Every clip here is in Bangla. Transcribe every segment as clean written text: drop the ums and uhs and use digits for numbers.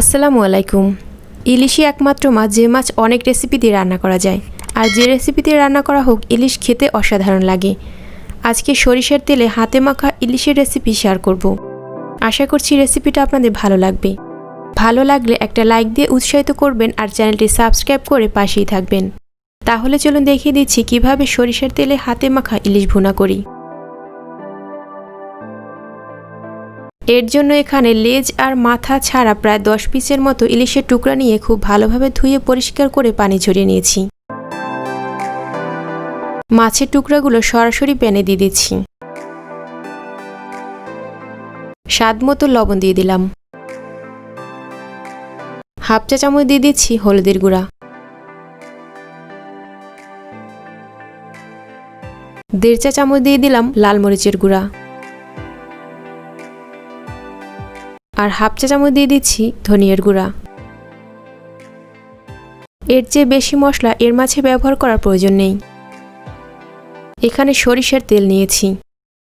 আসসালামু আলাইকুম। ইলিশই একমাত্র মাছ যে মাছ অনেক রেসিপি দিয়ে রান্না করা যায়, আর যে রেসিপি দিয়ে রান্না করা হোক ইলিশ খেতে অসাধারণ লাগে। আজকে সরিষার তেলে হাতে মাখা ইলিশের রেসিপি শেয়ার করব। আশা করছি রেসিপিটা আপনাদের ভালো লাগবে। ভালো লাগলে একটা লাইক দিয়ে উৎসাহিত করবেন আর চ্যানেলটি সাবস্ক্রাইব করে পাশেই থাকবেন। তাহলে চলুন দেখিয়ে দিচ্ছি কিভাবে সরিষার তেলে হাতে মাখা ইলিশ ভুনা করি। এর জন্য এখানে লেজ আর মাথা ছাড়া প্রায় 10 পিসের মতো ইলিশের টুকরা নিয়ে খুব ভালোভাবে ধুয়ে পরিষ্কার করে পানি ঝরিয়ে নিয়েছি। মাছের টুকরাগুলো সরাসরি প্যানে দিয়ে দিচ্ছি। স্বাদ মতো লবণ দিয়ে দিলাম। হাফ চা চামচ দিয়ে দিচ্ছি হলুদের গুঁড়া, 1.5 চা চামচ দিয়ে দিলাম লাল মরিচের গুঁড়া, আর হাফ চা চামচ দিয়ে দিচ্ছি ধনিয়ার গুঁড়া। এর চেয়ে বেশি মশলা এর মাঝে ব্যবহার করার প্রয়োজন নেই। এখানে সরিষার তেল নিয়েছি,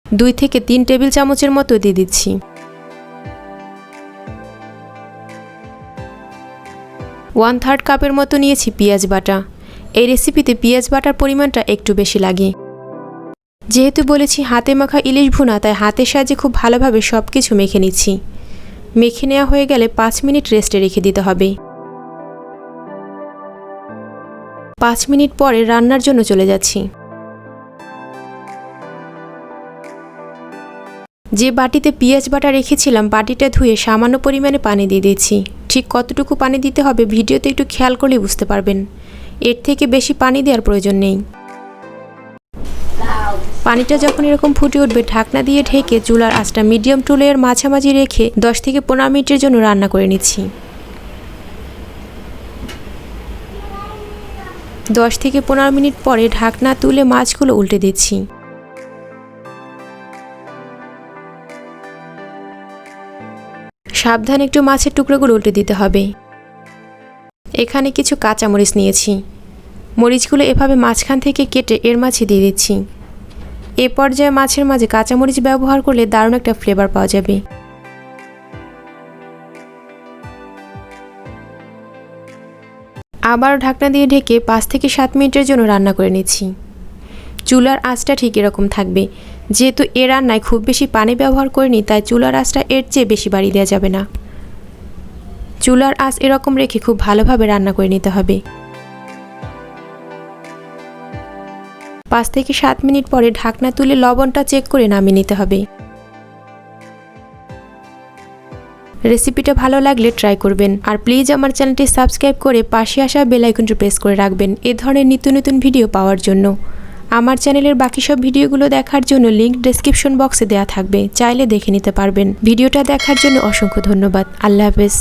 2 থেকে 3 টেবিল চামচের মতো দিয়ে দিচ্ছি। 1/3 কাপের মতো নিয়েছি পেঁয়াজ বাটা। এই রেসিপিতে পেঁয়াজ বাটার পরিমাণটা একটু বেশি লাগে। যেহেতু বলেছি হাতে মাখা ইলিশ ভুনা, তাই হাতের সাহায্যে খুব ভালোভাবে সব কিছু মেখে নিচ্ছি। মেখে নেওয়া হয়ে গেলে 5 মিনিট রেস্টে রেখে দিতে হবে। 5 মিনিট পরে রান্নার জন্য চলে যাচ্ছি। যে বাটিতে পেঁয়াজ বাটা রেখেছিলাম বাটিটা ধুয়ে সামান্য পরিমাণে পানি দিয়ে দিচ্ছি। ঠিক কতটুকু পানি দিতে হবে ভিডিওতে একটু খেয়াল করলে বুঝতে পারবেন। এর থেকে বেশি পানি দেওয়ার প্রয়োজন নেই। পানিটা যখন এরকম ফুটে উঠবে ঢাকনা দিয়ে ঢেকে চুলার আঁচটা মিডিয়াম টু লোয়ের মাঝামাঝি রেখে 10 থেকে 15 মিনিটের জন্য রান্না করে নিচ্ছি। 10 থেকে 15 মিনিট পরে ঢাকনা তুলে মাছগুলো উল্টে দিচ্ছি। সাবধানে একটু মাছের টুকরোগুলো উল্টে দিতে হবে। এখানে কিছু কাঁচামরিচ নিয়েছি। মরিচগুলো এভাবে মাঝখান থেকে কেটে এর মাঝে দিয়ে দিচ্ছি। এ পর্যায়ে মাছের মাঝে কাঁচামরিচ ব্যবহার করলে দারুণ একটা ফ্লেভার পাওয়া যাবে। আবার ঢাকনা দিয়ে ঢেকে 5 থেকে 7 মিনিটের জন্য রান্না করে নিচ্ছি। চুলার আঁচটা ঠিক এরকম থাকবে। যেহেতু এ রান্নায় খুব বেশি পানি ব্যবহার করিনি, তাই চুলার আঁচটা এর চেয়ে বেশি বাড়িয়ে দেওয়া যাবে না। চুলার আঁচ এরকম রেখে খুব ভালোভাবে রান্না করে নিতে হবে। 5 থেকে 7 মিনিট পরে ঢাকনা তুলে লবণটা চেক করে নামিয়ে নিতে হবে। রেসিপিটা ভালো লাগলে ট্রাই করবেন, আর প্লিজ আমার চ্যানেলটি সাবস্ক্রাইব করে পাশে আসা বেল আইকনটি প্রেস করে রাখবেন এ ধরনের নিত্য নতুন ভিডিও পাওয়ার জন্য। আমার চ্যানেলের বাকি সব ভিডিওগুলো দেখার জন্য লিংক ডেসক্রিপশন বক্সে দেওয়া থাকবে, চাইলে দেখে নিতে পারবেন। ভিডিওটা দেখার জন্য অসংখ্য ধন্যবাদ। আল্লাহ হাফেজ।